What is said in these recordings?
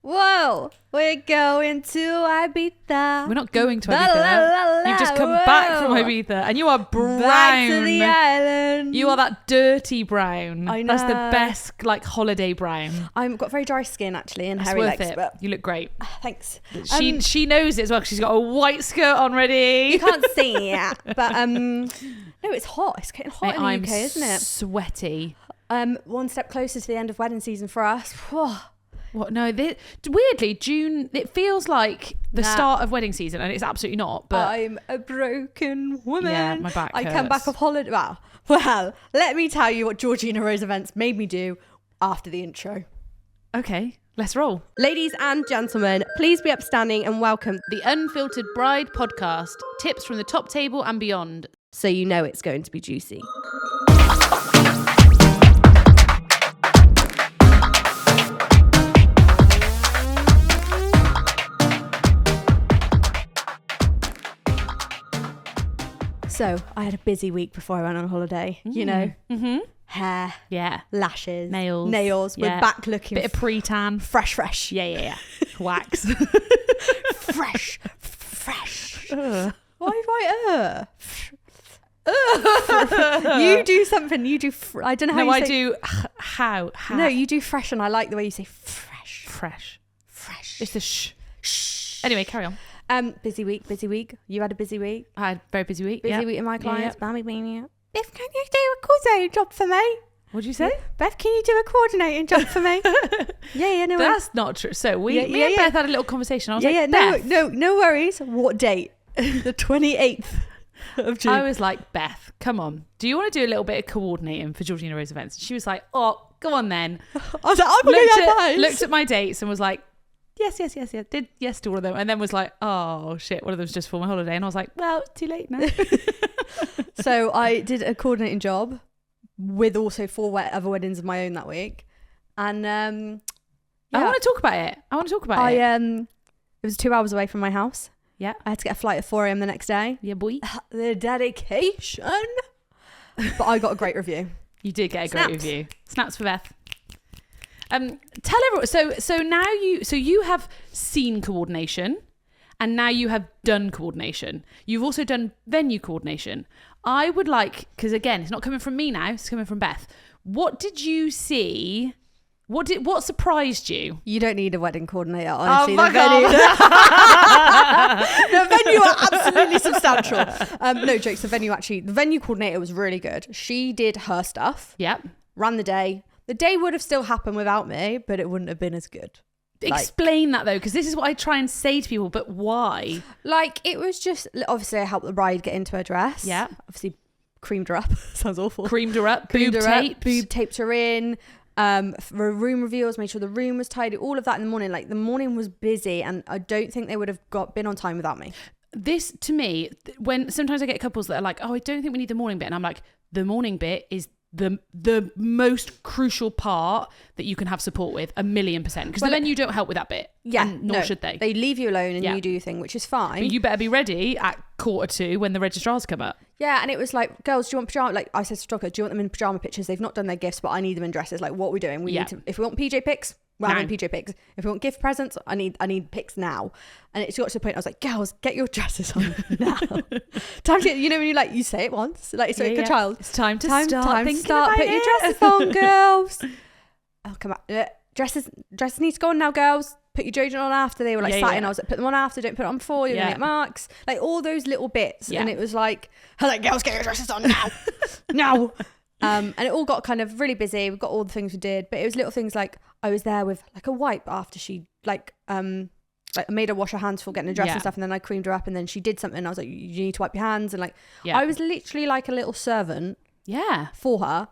Whoa, we're going to Ibiza. We're not going to Ibiza. You've just come back from Ibiza and you are brown. Back to the island. You are that dirty brown. I know. That's the best, like, holiday brown. I've got very dry skin, actually, and It's hairy worth legs. it. But You look great. thanks. She knows it as well because she's got a white skirt on ready. You can't see it, but no, it's hot. It's getting hot Mate, in the UK, isn't it? Sweaty. One step closer to the end of wedding season for us. What? No, weirdly, June, it feels like the start of wedding season, and it's absolutely not. But I'm a broken woman. Yeah, my back I hurts. come back off holiday. Well, let me tell you what Georgina Rose Events made me do after the intro. Okay, let's roll. Ladies and gentlemen, please be upstanding and welcome The Unfiltered Bride Podcast. Tips from the top table and beyond. so you know it's going to be juicy. So I had a busy week before I went on holiday, you know, hair, Yeah. lashes, Nails. We're Yeah. back looking Bit of pre-tan. fresh. Yeah. Wax. fresh. Ugh. Why? You do something. You do. I don't know how No, you I say. do. How? No, you do fresh, and I like the way you say fresh. Fresh. It's the shh. Anyway, carry on. Busy week. You had a busy week. I had a very busy week. Busy Yeah. week with my Yeah, clients. yeah. Bammy Mania. Beth, can you do a coordinating job for me? What did you say? Beth, can you do a coordinating job for me? yeah, no worries. That's not true. So me and yeah. Beth had a little conversation. I was Yeah, like, yeah, Beth. no worries. What date? The 28th of June. I was like, Beth, come on. Do you want to do a little bit of coordinating for Georgina Rose Events? She was like, oh, go on then. I was like, I'm going to Looked at my dates and was like, yes. Did yes to all of them. And then was like, oh, shit, one of them's just for my holiday. And I was like, well, too late now. So I did a coordinating job with also 4 other weddings of my own that week. And I want to talk about it. it was 2 hours away from my house. Yeah. I had to get a flight at 4 a.m. the next day. Yeah, boy. The dedication. But I got a great review. You did get a Snaps. great review. Snaps for Beth. Tell everyone. So now you have seen coordination, and now you have done coordination. You've also done venue coordination. I would like, because again, it's not coming from me now. It's coming from Beth. What did you see? What surprised you? You don't need a wedding coordinator, honestly. Oh, The venue, the venue are absolutely substantial. No jokes. The venue coordinator was really good. She did her stuff. Yep. Ran the day. The day would have still happened without me, but it wouldn't have been as good. Explain that though, because this is what I try and say to people, but why? Like, it was just, obviously I helped the bride get into her dress. Yeah. Obviously creamed her up. Sounds awful. Creamed her up, Creamed boob her up, taped. boob taped her in. For room reveals, made sure the room was tidy, all of that in the morning. Like, the morning was busy, and I don't think they would have been on time without me. This, to me, when sometimes I get couples that are like, oh, I don't think we need the morning bit, and I'm like, the morning bit is the most crucial part that you can have support with 1,000,000%, because the venue don't help with that bit. Yeah, and nor should they. They leave you alone and Yeah. you do your thing, which is fine. But you better be ready at 1:45 when the registrars come up. Yeah, and it was like, girls, do you want pajama? Like, I said to Stroker, do you want them in pajama pictures? They've not done their gifts, but I need them in dresses. Like, what are we doing? We need to, if we want PJ pics, we're having PJ pics. If we want gift presents, I need pics now. And it got to the point I was like, girls, get your dresses on now. Time to get, you know, when you say it once, like it's like a child. It's time to start thinking start about put your it. dresses on, girls. Oh, come on. Dresses need to go on now, girls. Put your deodorant on after. They were like satin. I was like, put them on after, don't put it on before, you're gonna get marks. Like, all those little bits. And it was like, girls, get your dresses on now. Now. And it all got kind of really busy. We got all the things we did, but it was little things like I was there with like a wipe after she like I made her wash her hands for getting a dress and stuff, and then I creamed her up, and then she did something and I was like, you need to wipe your hands, and I was literally like a little servant for her,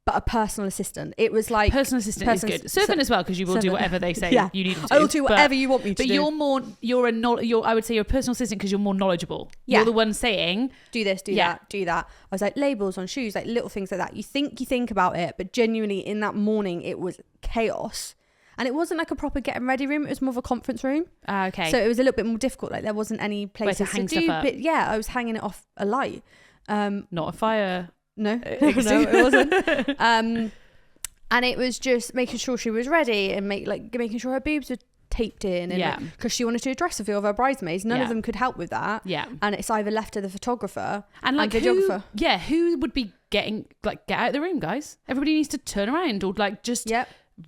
but a personal assistant. It was like personal assistant is good. Servant as well, because you will do whatever they say you need to do. I will do whatever you want me to do. But I would say you're a personal assistant because you're more knowledgeable. You're the one saying, do this, do that, do that. I was like, labels on shoes, like little things like that. You think about it, but genuinely in that morning it was chaos. And it wasn't like a proper getting ready room. It was more of a conference room. Okay. So it was a little bit more difficult. Like, there wasn't any places to hang do. stuff up. But yeah, I was hanging it off a light. Not a fire. No, it wasn't. And it was just making sure she was ready and making sure her boobs were taped in, and because she wanted to do a dress reveal of her bridesmaids, none of them could help with that. Yeah, and it's either left to the photographer and like videographer. Who would be getting like get out of the room, guys? Everybody needs to turn around or like just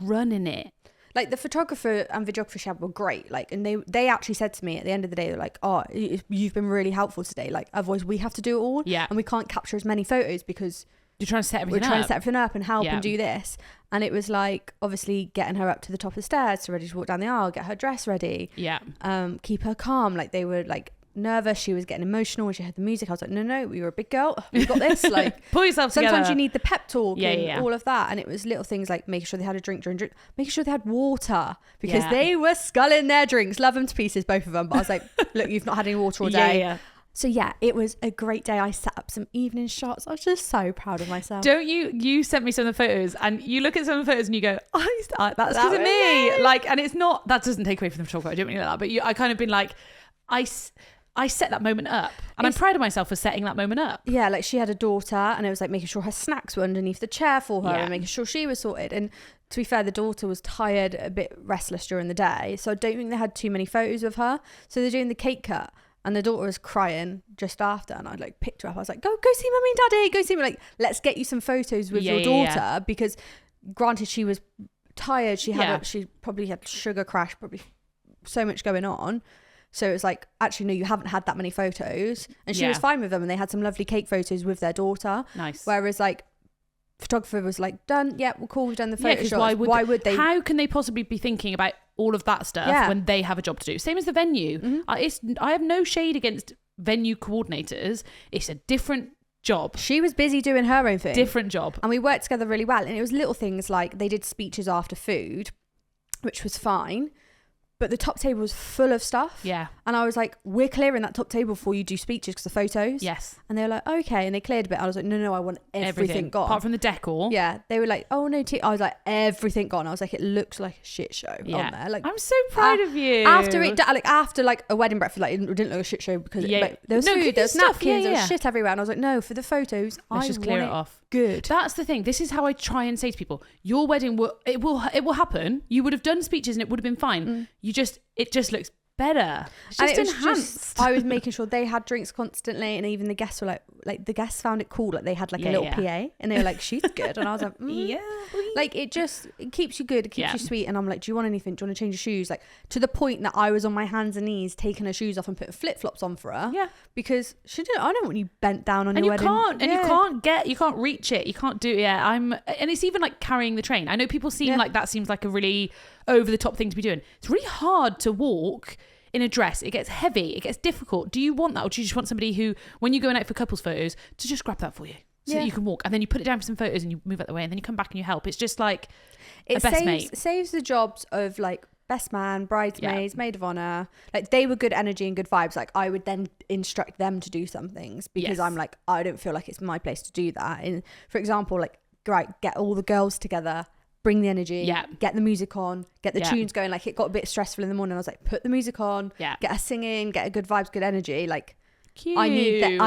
run in it. Like the photographer and videographer she had were great. Like, and they actually said to me at the end of the day, they're like, "Oh, you've been really helpful today. Like, otherwise we have to do it all, and we can't capture as many photos because you're trying to set everything to set everything up and help and do this." And it was like obviously getting her up to the top of the stairs, so ready to walk down the aisle, get her dress ready, keep her calm. Like they were like nervous, she was getting emotional when she heard the music. I was like, no, you're a big girl, we got this. Like, pull yourself together. Sometimes you need the pep talk and all of that. And it was little things like making sure they had a drink, making sure they had water, because they were sculling their drinks. Love them to pieces, both of them, but I was like, look, you've not had any water all day. So yeah, it was a great day. I set up some evening shots. I was just so proud of myself. Don't you sent me some of the photos, and you look at some of the photos and you go, that's because of me. Like, and it's not, that doesn't take away from the photographer, I don't mean like that, but I kind of been like, I set that moment up, and I'm proud of myself for setting that moment up. Yeah, like she had a daughter, and it was like making sure her snacks were underneath the chair for her and making sure she was sorted. And to be fair, the daughter was tired, a bit restless during the day, so I don't think they had too many photos of her. So they're doing the cake cut, and the daughter was crying just after, and I like picked her up. I was like, go see mummy and daddy, go see me. Like, let's get you some photos with your daughter, because granted she was tired, she probably had sugar crash, probably so much going on. So it was like, actually, no, you haven't had that many photos. And she was fine with them. And they had some lovely cake photos with their daughter. Nice. Whereas like, photographer was like, done. Yeah, well, cool. We've done the photo shots. Why would they? How can they possibly be thinking about all of that stuff when they have a job to do? Same as the venue. Mm-hmm. I have no shade against venue coordinators. It's a different job. She was busy doing her own thing. Different job. And we worked together really well. And it was little things like they did speeches after food, which was fine. But the top table was full of stuff. Yeah. And I was like, we're clearing that top table before you do speeches because of photos. Yes. And they were like, okay. And they cleared a bit. I was like, no, I want everything gone. Apart from the decor. Yeah. They were like, oh, no. I was like, everything gone. I was like, it looks like a shit show on there. Like, I'm so proud of you. After a wedding breakfast, like, it didn't look a shit show because like, there was food, there was napkins, there was shit everywhere. And I was like, no, for the photos, let's just clear it off. Good. That's the thing. This is how I try and say to people, your wedding will happen. You would have done speeches and it would have been fine. It just looks better. It's just enhanced. I was making sure they had drinks constantly, and even the guests were like the guests found it cool. Like they had like a little PA, and they were like, she's good. And I was like, like it keeps you good, it keeps you sweet. And I'm like, do you want anything? Do you want to change your shoes? Like, to the point that I was on my hands and knees taking her shoes off and putting flip-flops on for her. Yeah. Because I don't want you bent down on your wedding. You can't reach it. You can't do it. Yeah. And it's even like carrying the train. I know people seem like that seems like a really over the top thing to be doing. It's really hard to walk in a dress. It gets heavy. It gets difficult. Do you want that? Or do you just want somebody who, when you're going out for couples photos, to just grab that for you so that you can walk, and then you put it down for some photos and you move out the way, and then you come back and you help. It's just like it saves the jobs of like best man, bridesmaids, maid of honor. Like they were good energy and good vibes. Like I would then instruct them to do some things because I'm like, I don't feel like it's my place to do that. And for example, like, right, get all the girls together, bring the energy, get the music on, get the tunes going. Like it got a bit stressful in the morning. I was like, put the music on, get her singing, get a good vibes, good energy. Like cute. I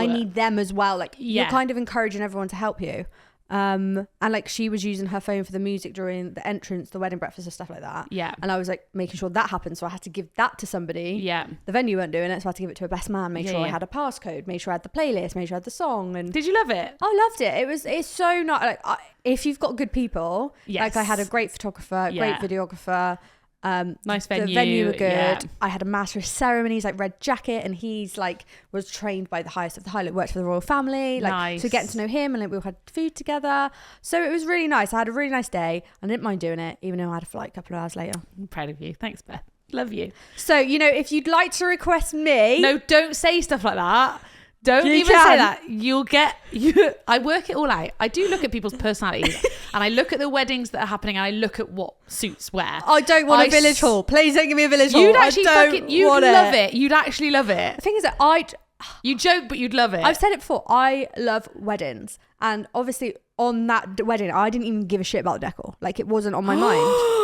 need them as well. Like you're kind of encouraging everyone to help you. And like she was using her phone for the music during the entrance, the wedding breakfast and stuff like that. Yeah. And I was like making sure that happened. So I had to give that to somebody. Yeah. The venue weren't doing it, so I had to give it to a best man, make sure I had a passcode, make sure I had the playlist, make sure I had the song. And did you love it? I loved it. It's so not like if you've got good people, like I had a great photographer, great videographer. Nice venue. The venue were good. I had a master of ceremonies, like red jacket, and he's like was trained by the highest of the high, like worked for the royal family, like so getting to know him, and like we all had food together. So it was really nice. I had a really nice day. I didn't mind doing it, even though I had a flight a couple of hours later. I'm proud of you. Thanks, Beth. Love you. So, if you'd like to request me, no, don't say stuff like that. Don't even say that. I work it all out. I do look at people's personalities and I look at the weddings that are happening and I look at what suits wear. I don't want a village hall. Please don't give me a village hall. You'd actually love it. You'd actually love it. The thing is that you joke, but you'd love it. I've said it before. I love weddings. And obviously on that wedding, I didn't even give a shit about the decor. Like it wasn't on my mind.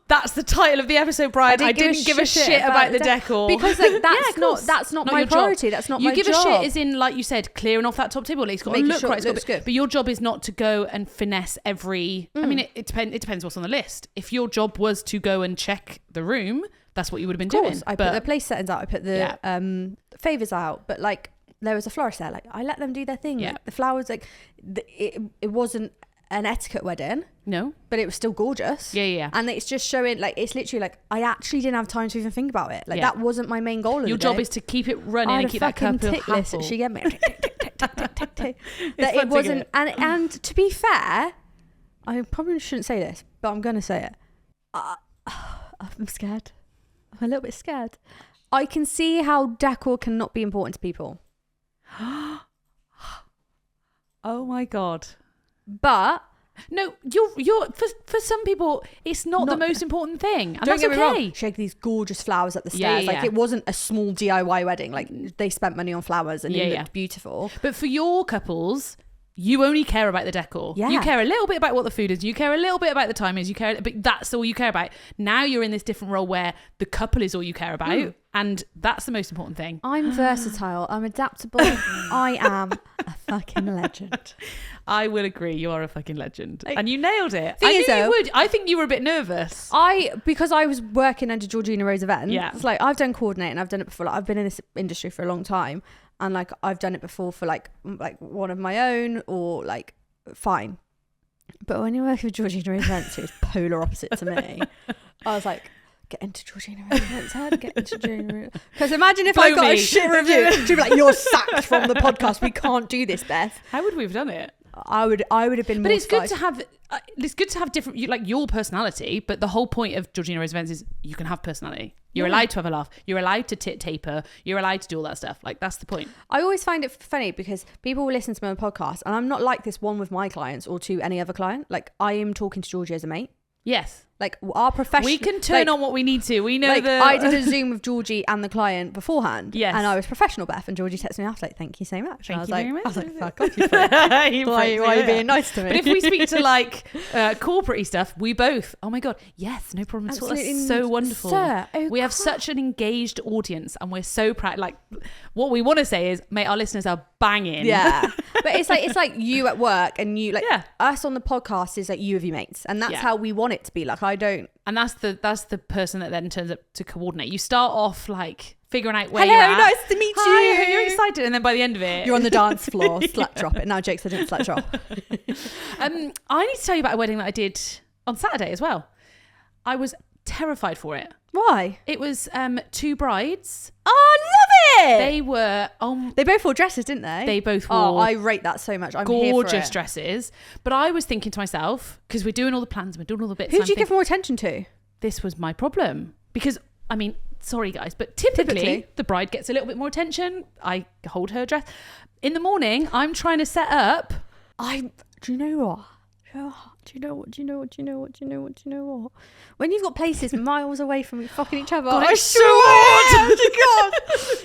That's the title of the episode, Bride. I didn't give a shit about the decor. Because like that's not my priority. That's not my job. You give a shit as in, like you said, clearing off that top table. Like, it's got to look right. It's good. But your job is not to go and finesse every... I mean, it depends what's on the list. If your job was to go and check the room, that's what you would have been doing. I put the place settings out. I put the favours out. But like, there was a florist there. Like, I let them do their thing. Yeah. Like, the flowers, like, it wasn't an etiquette wedding. No. But it was still gorgeous. Yeah. And it's just showing, like, it's literally like, I actually didn't have time to even think about it. Like, that wasn't my main goal of your the job day. is to keep it running and keep that couple happy. She get me. That it wasn't, and to be fair, I probably shouldn't say this, but I'm gonna say it. I'm scared. I'm a little bit scared. I can see how decor cannot be important to people. Oh my God. But no, you're for some people it's not the most important thing, and don't that's get me okay. wrong. She had these gorgeous flowers at the stairs. Like, it wasn't a small DIY wedding. Like, they spent money on flowers and it looked beautiful. But for your couples, you only care about the decor. Yeah. You care a little bit about what the food is. You care a little bit about the time is. But that's all you care about. Now you're in this different role where the couple is all you care about, and that's the most important thing. I'm versatile. I'm adaptable. I am a fucking legend. I will agree. You are a fucking legend, and you nailed it. I knew you would. I think you were a bit nervous. Because I was working under Georgina Rose Events. Yeah. It's like, I've done coordinating. I've done it before. Like, I've been in this industry for a long time. And like, I've done it before for like one of my own, or like, fine. But when you're working with Georgina Rose Events, who's polar opposite to me, I was like, get into Georgina Rose Events head, get into Georgina Rose. Because imagine if I got a shit review, she'd be like, you're sacked from the podcast. We can't do this, Beth. How would we have done it? I would have been more. But it's good to have. It's good to have different, like your personality. But the whole point of Georgina Rose Events is you can have personality. You're allowed to have a laugh. You're allowed to taper. You're allowed to do all that stuff. Like, that's the point. I always find it funny because people will listen to my podcast, and I'm not like this one with my clients or to any other client. Like, I am talking to Georgie as a mate. Yes. Like, our profession. We can turn on what we need to. We know that. I did a Zoom with Georgie and the client beforehand. Yes. And I was professional, Beth. And Georgie texted me after, like, thank you so much. Thank you very much. I was like, fuck off, you prick. Why are you being nice to me? But if we speak to, like, corporate-y stuff, we both, oh my God, yes, no problem at all. That's so wonderful. Sir, we have such an engaged audience, and we're so proud. Like, what we want to say is, mate, our listeners are banging. Yeah. But it's like you at work, and you, like, us on the podcast is like you with your mates. And that's how we want it to be. Like, I don't. And that's the person that then turns up to coordinate. You start off like figuring out where you're at. Hello, nice to meet you. Hi, you're excited, and then by the end of it, you're on the dance floor, slut drop it. Now, Jake said didn't slut drop. I need to tell you about a wedding that I did on Saturday as well. I was terrified for it. Why? It was 2 brides. Oh, love it! They were they both wore dresses, didn't they? They both wore. Oh, I rate that so much. I'm gorgeous here for it. Dresses. But I was thinking to myself, because we're doing all the plans, we're doing all the bits. Who do you give more attention to? This was my problem, because I mean, sorry guys, but typically the bride gets a little bit more attention. I hold her dress. In the morning, I'm trying to set up. Do you know what? When you've got places miles away from fucking each other, God, it's so hard.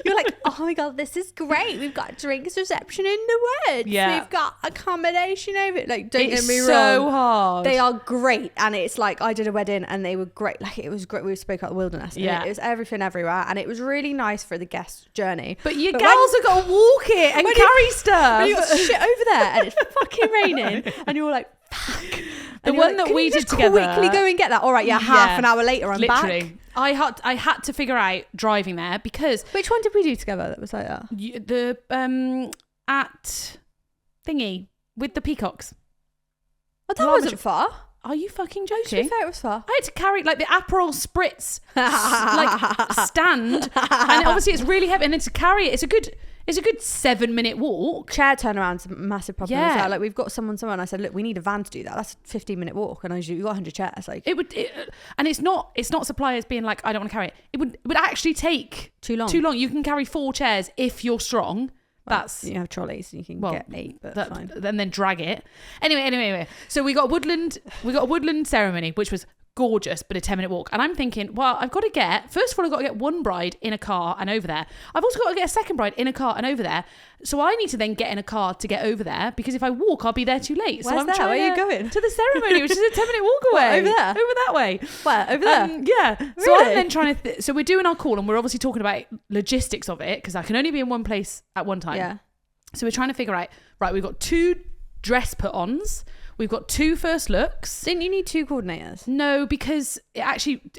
You're like, oh my God, this is great. We've got drinks reception in the woods. Yeah. We've got accommodation over it. Like, don't get me wrong. It's so hard. They are great. And it's like, I did a wedding and they were great. Like, it was great. We spoke about the wilderness. Yeah. It was everything everywhere. And it was really nice for the guest journey. But gals have got to walk it and carry stuff. When you got shit over there and it's fucking raining and you're like, fuck. The one that we did together. Quickly go and get that. All right, half an hour later, I'm literally back. I had to figure out driving there, because which one did we do together that was like that? At thingy with the peacocks. Oh, that wasn't far. Are you fucking joking? To be fair, it was far. I had to carry like the Aperol Spritz like stand, and obviously it's really heavy, and then to carry it, it's a good 7-minute walk. Chair turnaround's a massive problem as well. Like, we've got someone, and I said, look, we need a van to do that. That's a 15-minute walk, and I usually, you got 100 chairs. Like, and it's not suppliers being like, I don't want to carry it. It would actually take too long. You can carry 4 chairs if you're strong. Well, you have trolleys, you can get 8, but fine. And then drag it. Anyway. So we got a woodland ceremony, which was gorgeous, but a 10-minute walk. And I'm thinking, well, I've got to get, first of all, I've got to get one bride in a car and over there. I've also got to get a second bride in a car and over there. So I need to then get in a car to get over there, because if I walk, I'll be there too late. Where are you going? To the ceremony, which is a 10-minute walk away. What, over there? Over that way. Where? Over there? Yeah. Really? So I'm then trying to, so we're doing our call, and we're obviously talking about logistics of it, because I can only be in one place at one time. Yeah. So we're trying to figure out, right, we've got 2 dress put-ons. We've got 2 first looks. Didn't you need 2 coordinators? No, because it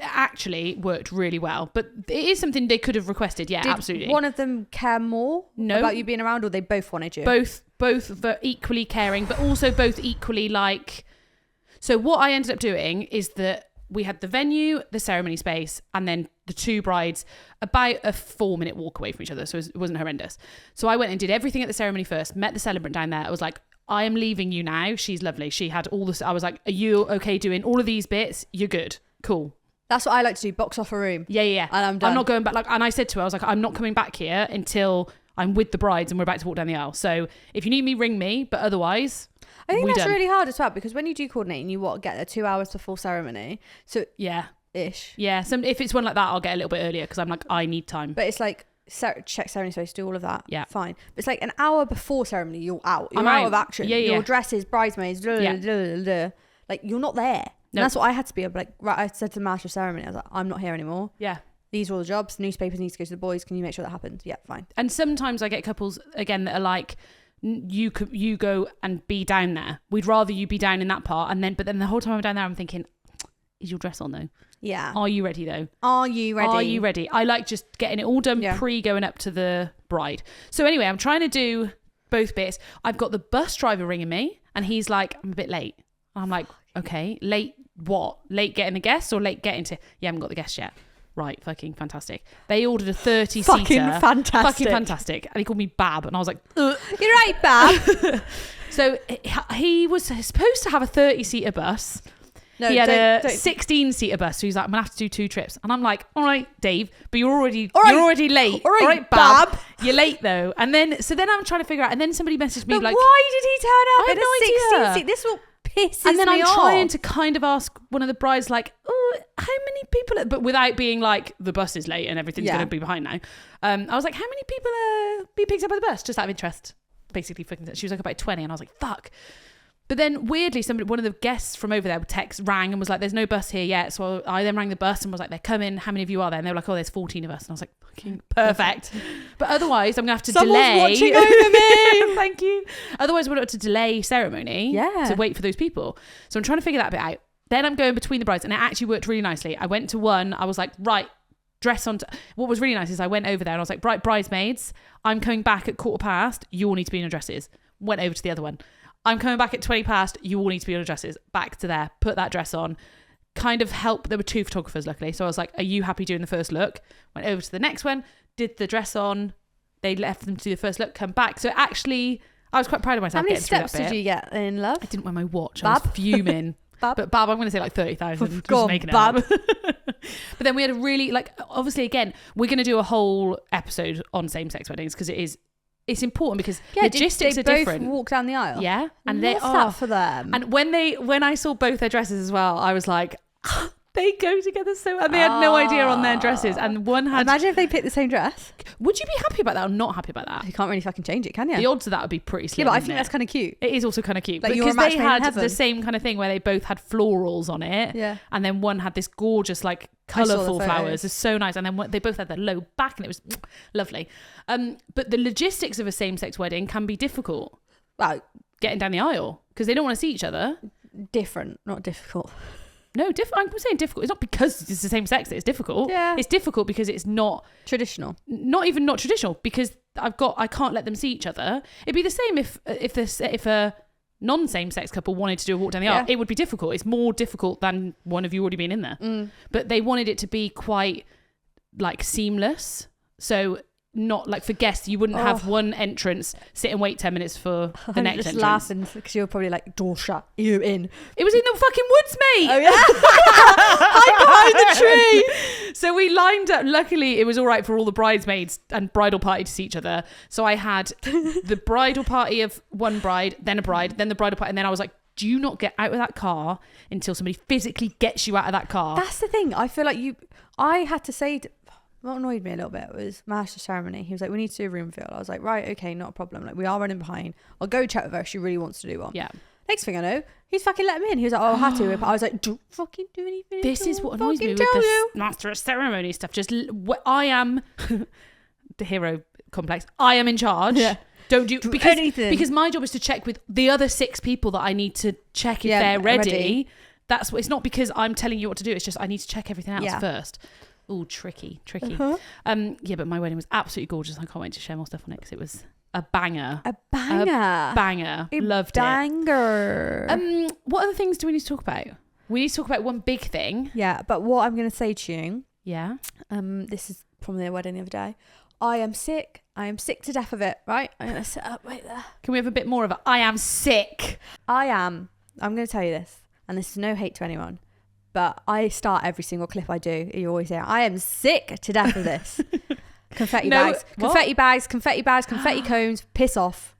actually worked really well. But it is something they could have requested. Yeah, Did absolutely. one of them care more about you being around, or they both wanted you? Both were equally caring, but also both equally like... So what I ended up doing is that we had the venue, the ceremony space, and then the 2 brides about a 4-minute walk away from each other. So it wasn't horrendous. So I went and did everything at the ceremony first, met the celebrant down there. I was like, I am leaving you now. She's lovely. She had all this. I was like, are you okay doing all of these bits? You're good. Cool. That's what I like to do. Box off a room. Yeah. And I'm done. I'm not going back. And I said to her, I was like, I'm not coming back here until I'm with the brides and we're about to walk down the aisle. So if you need me, ring me. But otherwise... I think that's really hard as well, because when you do coordinating, you get there 2 hours before ceremony. So yeah, ish. Yeah. If it's one like that, I'll get a little bit earlier because I'm like, I need time. But it's like check ceremony space, do all of that. Yeah, fine. But it's like an hour before ceremony, you're out. You're out of action. Yeah. Your dresses, bridesmaids, blah, blah, blah, blah. Like you're not there. And that's what I had to be. I'm like, right. I said to the master of ceremony, I was like, I'm not here anymore. Yeah. These are all the jobs. Newspapers need to go to the boys. Can you make sure that happens? Yeah, fine. And sometimes I get couples again that are like, you go and be down there. We'd rather you be down in that part, but then the whole time I'm down there, I'm thinking, is your dress on though? Yeah. Are you ready though? Are you ready? I like just getting it all done pre going up to the bride. So anyway, I'm trying to do both bits. I've got the bus driver ringing me, and he's like, I'm a bit late. I'm like, okay, late what? Late getting the guests or late getting to? You haven't got the guests yet. Right, fucking fantastic. They ordered a 30-seater. Fucking fantastic. And he called me Bab, and I was like, ugh. You're right, Bab. So he was supposed to have a 30-seater bus. No, he had a 16-seater bus, so he's like, I'm going to have to do 2 trips. And I'm like, all right, Dave, but you're already late. All right, Bab. You're late, though. And then I'm trying to figure out, and then somebody messaged me like... why did he turn up in a 16-seater? This will pisses and then me I'm off. trying to kind of ask one of the brides like, oh, how many people but without being like the bus is late and everything's going to be behind now. I was like, how many people are being picked up by the bus, just out of interest? Basically, she was like about 20, and I was like, fuck. But then weirdly, one of the guests from over there rang and was like, there's no bus here yet. So I then rang the bus and was like, they're coming. How many of you are there? And they were like, oh, there's 14 of us. And I was like, fucking perfect. But otherwise, I'm going to have to delay. Someone's watching over me. Thank you. Otherwise, we're going to have to delay ceremony to wait for those people. So I'm trying to figure that bit out. Then I'm going between the brides, and it actually worked really nicely. I went to one. I was like, right, dress on. What was really nice is I went over there and I was like, right, bridesmaids, I'm coming back at 15:15. You all need to be in your dresses. Went over to the other one. I'm coming back at 20:20. You all need to be on your dresses. Back to there. Put that dress on. Kind of help. There were 2 photographers, luckily. So I was like, are you happy doing the first look? Went over to the next one. Did the dress on. They left them to do the first look. Come back. So actually, I was quite proud of myself. How many steps did you get in love? I didn't wear my watch. I was fuming. But Bab, I'm going to say like 30,000. Just making it Bab. up. But then we had a really, like, obviously, again, we're going to do a whole episode on same-sex weddings because it's important because logistics are different. Both walk down the aisle. Yeah, and what's that for them? And when I saw both their dresses as well, I was like, they go together so well. And they had no idea on their dresses, and one had. Imagine if they picked the same dress. Would you be happy about that or not happy about that? You can't really fucking change it, can you? The odds of that would be pretty slim. Yeah, but I think that's kind of cute. It is also kind of cute, like because they had the same kind of thing where they both had florals on it. Yeah, and then one had this gorgeous like colourful flowers. It's so nice, and then they both had their low back, and it was lovely. But the logistics of a same-sex wedding can be difficult. Well, getting down the aisle because they don't want to see each other. Different, not difficult. No, I'm saying difficult. It's not because it's the same sex that it's difficult. Yeah. It's difficult because it's not traditional. Not even not traditional, because I can't let them see each other. It'd be the same if a non-same sex couple wanted to do a walk down the aisle. It would be difficult. It's more difficult than one of you already being in there. But they wanted it to be quite like seamless. So not like for guests, you wouldn't have one entrance, sit and wait 10 minutes for the next just entrance. Laughing because you're probably like, door shut, you in. It was in the fucking woods, mate. Oh yeah. Hide behind the tree. So we lined up. Luckily it was all right for all the bridesmaids and bridal party to see each other. So I had the bridal party of one bride, then a bride, then the bridal party, and then I was like, do you not get out of that car until somebody physically gets you out of that car? That's the thing. I feel like I had to say what annoyed me a little bit was master ceremony. He was like, we need to do a room fill. I was like, right, okay, not a problem. Like, we are running behind. I'll go chat with her if she really wants to do one. Yeah. Next thing I know, he's fucking let me in. He was like, oh, I had to. But I was like, don't fucking do anything. This is what annoys me with this master of ceremony stuff. Just I am the hero complex. I am in charge. Yeah. Don't do anything. Because my job is to check with the other 6 people that I need to check if they're ready. That's what. It's not because I'm telling you what to do. It's just I need to check everything else first. Oh, tricky. Uh-huh. Yeah, but my wedding was absolutely gorgeous. I can't wait to share more stuff on it because it was a banger. Banger. Loved it. What other things do we need to talk about? We need to talk about one big thing. Yeah, but what I'm going to say to you. Yeah. This is from the wedding the other day. I am sick. I am sick to death of it. Right. I'm going to sit up right there. Can we have a bit more of it? I am sick. I'm going to tell you this, and this is no hate to anyone. But I start every single clip I do. You always say, I am sick to death of this. Confetti bags, confetti cones. Piss off.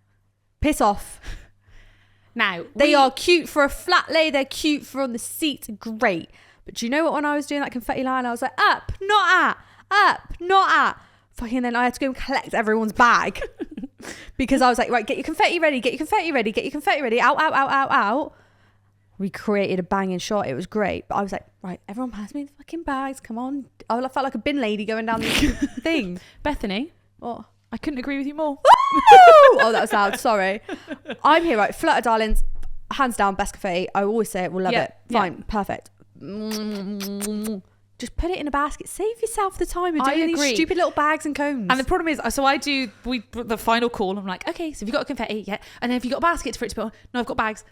Now, they are cute for a flat lay. They're cute for on the seats. Great. But do you know what? When I was doing that confetti line, I was like, up, not at. Fucking then I had to go and collect everyone's bag. Because I was like, right, get your confetti ready. Out. We created a banging shot. It was great. But I was like, right, everyone pass me the fucking bags. Come on. I felt like a bin lady going down the thing. Bethany. What? I couldn't agree with you more. Oh, that was loud. Sorry. I'm here, right? Flutter darlings. Hands down, best confetti. I always say it. We'll love it. Fine. Perfect. Just put it in a basket. Save yourself the time of doing these stupid little bags and cones. And the problem is, so I do the final call. I'm like, okay, so have you got a confetti? Yeah. And then have you got a basket for it to put on? No, I've got bags.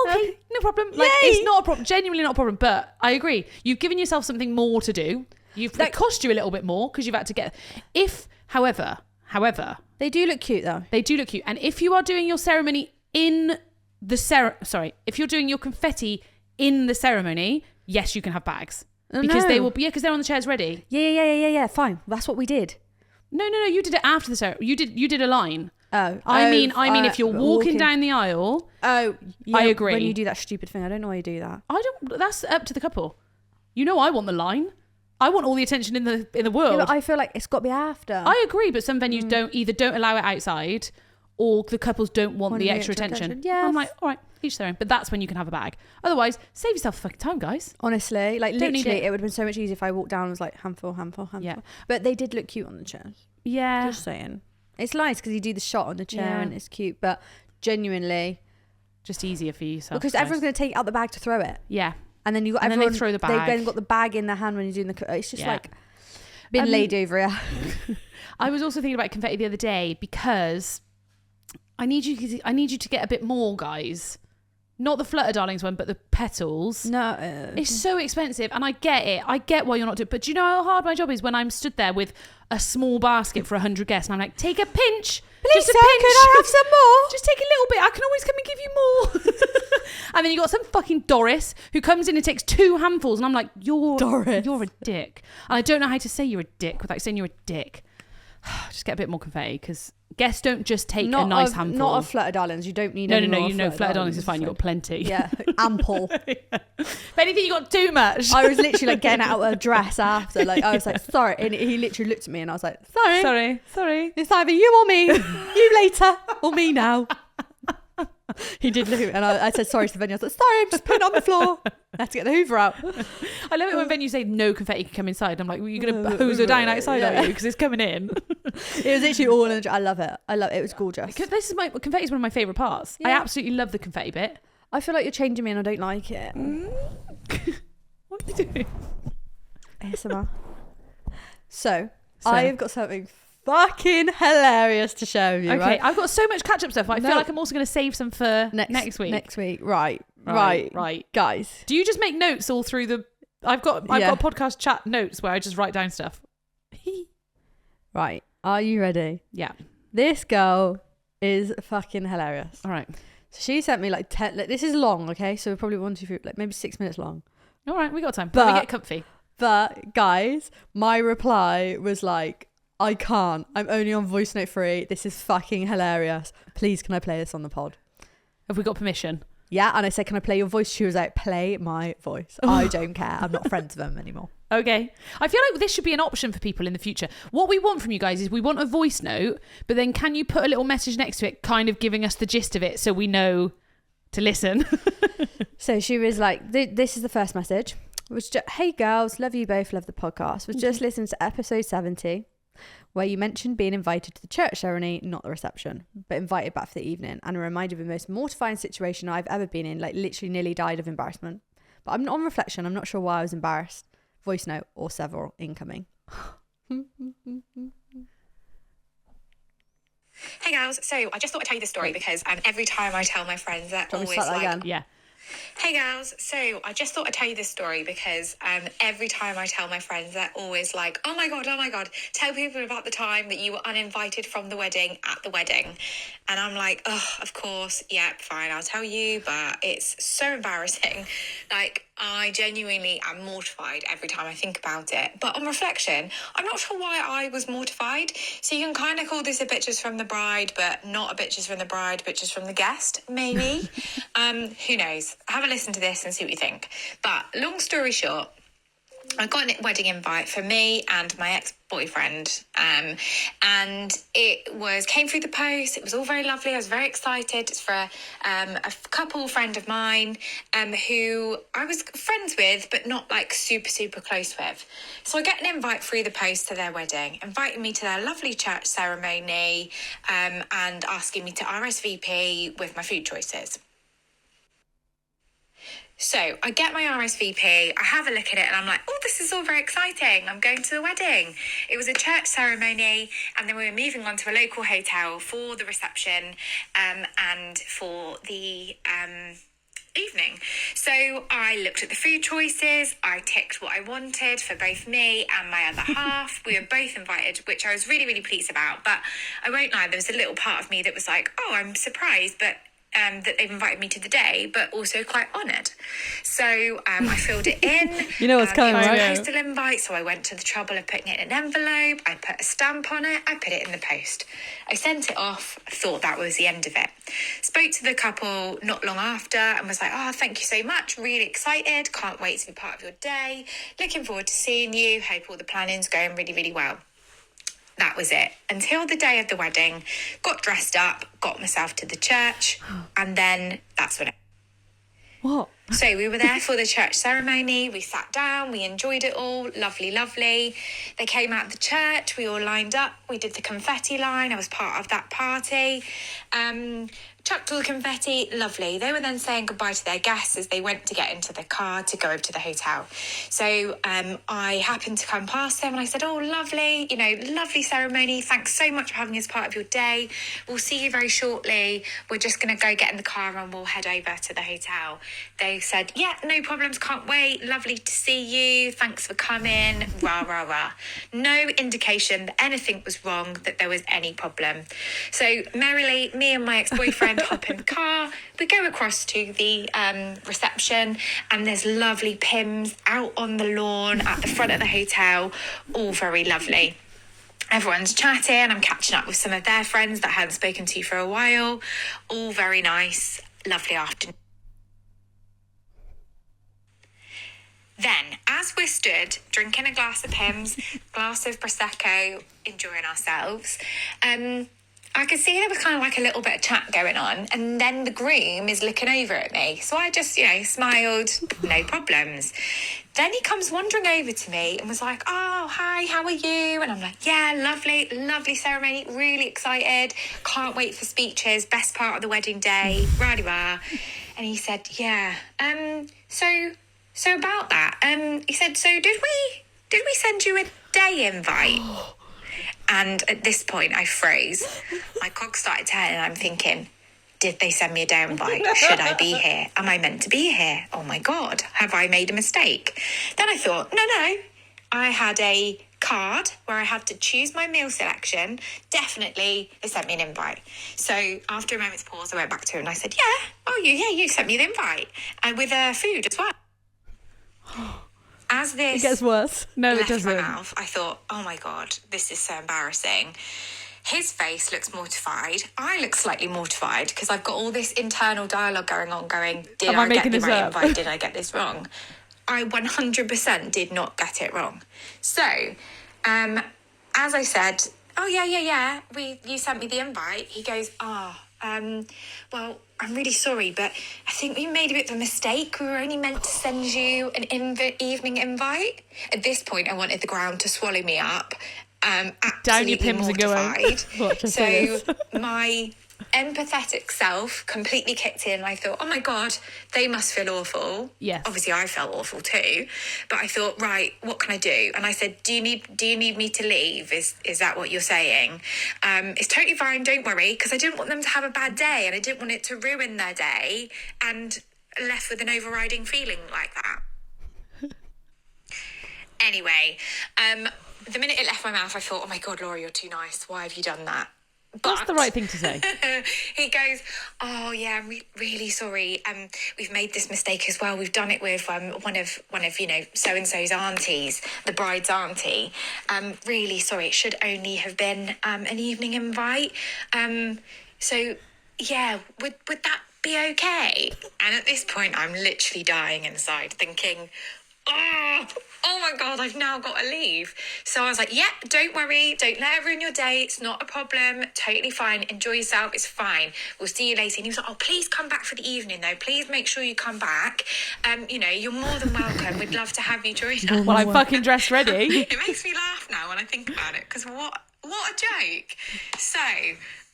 Okay, no problem. Like, it's not a problem. Genuinely not a problem. But I agree. You've given yourself something more to do. It cost you a little bit more because you've had to get. However, they do look cute though. They do look cute. And if you are doing your ceremony in the if you're doing your confetti in the ceremony, yes, you can have bags because they will be because they're on the chairs ready. Yeah. Fine. That's what we did. No. You did it after the ceremony. You did a line. Oh, I mean, if you're walking down the aisle. Oh, yeah, I agree. When you do that stupid thing, I don't know why you do that. That's up to the couple. You know, I want the line. I want all the attention in the world. Yeah, but I feel like it's got to be after. I agree, but some venues don't allow it outside, or the couples don't want the extra attention. Yeah, I'm like, all right, each their own. But that's when you can have a bag. Otherwise, save yourself fucking time, guys. Honestly, like literally, it would have been so much easier if I walked down and was like handful. Yeah. But they did look cute on the chairs. Yeah. Just saying. It's nice because you do the shot on the chair and it's cute, but genuinely, just easier for yourself. Because everyone's going to take out the bag to throw it. Yeah. And then you got and everyone. Then they throw the bag. They've then got the bag in their hand when you're doing the. It's just like been laid over here. I was also thinking about confetti the other day because I need you to get a bit more, guys. Not the Flutter Darlings one, but the petals. No. It's so expensive, and I get it. I get why you're not doing it. But do you know how hard my job is when I'm stood there with a small basket for 100 guests, and I'm like, take a pinch. Please, sir, could I have some more? Just take a little bit. I can always come and give you more. And then you got some fucking Doris who comes in and takes 2 handfuls, and I'm like, you're a dick. And I don't know how to say you're a dick without saying you're a dick. Just get a bit more confetti because guests don't just take a nice handful. Not of Flutter Darlings. You don't need No. You know, Flutter Darlings is fine. You've got plenty. Yeah, ample. If anything, you got too much. I was literally like getting out of a dress after. Like I was like, sorry. And he literally looked at me and I was like, sorry. It's either you or me. You later or me now. He did look and I said sorry to the venue. I was like, sorry, I'm just putting it on the floor. I had to get the Hoover out. I love it when venues say no confetti can come inside. I'm like, well, you're going to hose her down outside, are you? Because it's coming in. It was literally all in the I love it. It was gorgeous. Confetti is one of my favourite parts. Yeah. I absolutely love the confetti bit. I feel like you're changing me and I don't like it. What are you doing? ASMR. So I've got something fucking hilarious to share with you. Okay, right? I've got so much catch-up stuff. I feel like I'm also going to save some for next week. Next week, right, guys. Do you just make notes all through the? I've got podcast chat notes where I just write down stuff. Right, are you ready? Yeah. This girl is fucking hilarious. All right. So she sent me like 10. This is long, okay? So probably 1, 2, 3, like maybe 6 minutes long. All right, we got time. Let me get comfy. But guys, my reply was like, I can't. I'm only on voice note 3. This is fucking hilarious. Please, can I play this on the pod? Have we got permission? Yeah, and I said, can I play your voice? She was like, play my voice. I don't care. I'm not friends with them anymore. Okay. I feel like this should be an option for people in the future. What we want from you guys is we want a voice note, but then can you put a little message next to it kind of giving us the gist of it so we know to listen? So she was like, this is the first message. Which hey girls, love you both, love the podcast. Was just listening to episode 70. where you mentioned being invited to the church ceremony, not the reception, but invited back for the evening, and a reminder of the most mortifying situation I've ever been in, like literally nearly died of embarrassment. But I'm on reflection, I'm not sure why I was embarrassed. Voice note or several incoming. Hey girls, so I just thought I'd tell you this story because every time I tell my friends, they're always like, again? Yeah. Hey girls, so I just thought I'd tell you this story because every time I tell my friends, they're always like, oh my God, tell people about the time that you were uninvited from the wedding at the wedding. And I'm like, oh, of course, yep, fine, I'll tell you, but it's so embarrassing. Like, I genuinely am mortified every time I think about it. But on reflection, I'm not sure why I was mortified. So you can kind of call this a bitches from the bride, but not a bitches from the bride, bitches from the guest, maybe. Who knows? Have a listen to this and see what you think. But long story short, I got a wedding invite for me and my ex-boyfriend, and it came through the post. It was all very lovely. I was very excited. It's for a couple friend of mine who I was friends with, but not like super, super close with. So I get an invite through the post to their wedding, inviting me to their lovely church ceremony, and asking me to RSVP with my food choices. So I get my RSVP, I have a look at it and I'm like, oh, this is all very exciting. I'm going to the wedding. It was a church ceremony and then we were moving on to a local hotel for the reception and for the evening. So I looked at the food choices, I ticked what I wanted for both me and my other half. We were both invited, which I was really, really pleased about. But I won't lie, there was a little part of me that was like, oh, I'm surprised, but that they've invited me to the day, but also quite honoured. So I filled it in. You know what's coming, right? It was right? a postal invite, so I went to the trouble of putting it in an envelope. I put a stamp on it. I put it in the post. I sent it off. I thought that was the end of it. Spoke to the couple not long after and was like, oh, thank you so much. Really excited. Can't wait to be part of your day. Looking forward to seeing you. Hope all the planning's going really, really well. That was it. Until the day of the wedding, got dressed up, got myself to the church, and then that's when it... What? So we were there for the church ceremony. We sat down, we enjoyed it all. Lovely, lovely. They came out of the church, we all lined up. We did the confetti line. I was part of that party. Chucked all the confetti, lovely. They were then saying goodbye to their guests as they went to get into the car to go over to the hotel. So I happened to come past them and I said, oh, lovely, lovely ceremony. Thanks so much for having us part of your day. We'll see you very shortly. We're just going to go get in the car and we'll head over to the hotel. They said, yeah, no problems, can't wait. Lovely to see you. Thanks for coming. Rah, rah, rah. No indication that anything was wrong, that there was any problem. So merrily, me and my ex-boyfriend hop in the car, we go across to the reception and there's lovely Pims out on the lawn at the front of the hotel, all very lovely. Everyone's chatting, I'm catching up with some of their friends that I hadn't spoken to for a while, all very nice, lovely afternoon. Then, as we're stood drinking a glass of Pims, glass of Prosecco, enjoying ourselves, I could see there was kind of like a little bit of chat going on, and then the groom is looking over at me. So I just, smiled, no problems. Then he comes wandering over to me and was like, oh, hi, how are you? And I'm like, yeah, lovely, lovely ceremony, really excited. Can't wait for speeches, best part of the wedding day, rah-de-rah. And he said, yeah, so about that, he said, so did we send you a day invite? And at this point, I froze. My cog started turning and I'm thinking, did they send me a day invite? Should I be here? Am I meant to be here? Oh my God, have I made a mistake? Then I thought, no. I had a card where I had to choose my meal selection. Definitely, they sent me an invite. So after a moment's pause, I went back to him and I said, you sent me the invite. And with food as well. As this it gets worse. No, left it doesn't. my mouth, I thought, oh my God, this is so embarrassing. His face looks mortified. I look slightly mortified because I've got all this internal dialogue going on did I get the right invite? Did I get this wrong? I 100% did not get it wrong. So, as I said, oh yeah, you sent me the invite. He goes, well, I'm really sorry, but I think we made a bit of a mistake. We were only meant to send you an evening invite. At this point, I wanted the ground to swallow me up. Down your pims and mortified. So my empathetic self completely kicked in. I thought, oh my God, they must feel awful. Yes. Obviously I felt awful too, but I thought, right, what can I do? And I said, do you need me to leave? Is that what you're saying? It's totally fine, don't worry, because I didn't want them to have a bad day and I didn't want it to ruin their day and left with an overriding feeling like that. Anyway, the minute it left my mouth, I thought, oh my God, Laura, you're too nice. Why have you done that? But that's the right thing to say. He goes, oh yeah, I'm really sorry. We've made this mistake as well. We've done it with one of so-and-so's aunties, the bride's auntie. Really sorry. It should only have been an evening invite. So yeah, would that be okay? And at this point, I'm literally dying inside, thinking, oh my God, I've now got to leave. So I was like, yeah, don't worry. Don't let it ruin your day. It's not a problem. Totally fine. Enjoy yourself. It's fine. We'll see you later. And he was like, oh, please come back for the evening though. Please make sure you come back. You're more than welcome. We'd love to have you join us. Well, I'm fucking dressed ready. It makes me laugh now when I think about it, because what a joke. So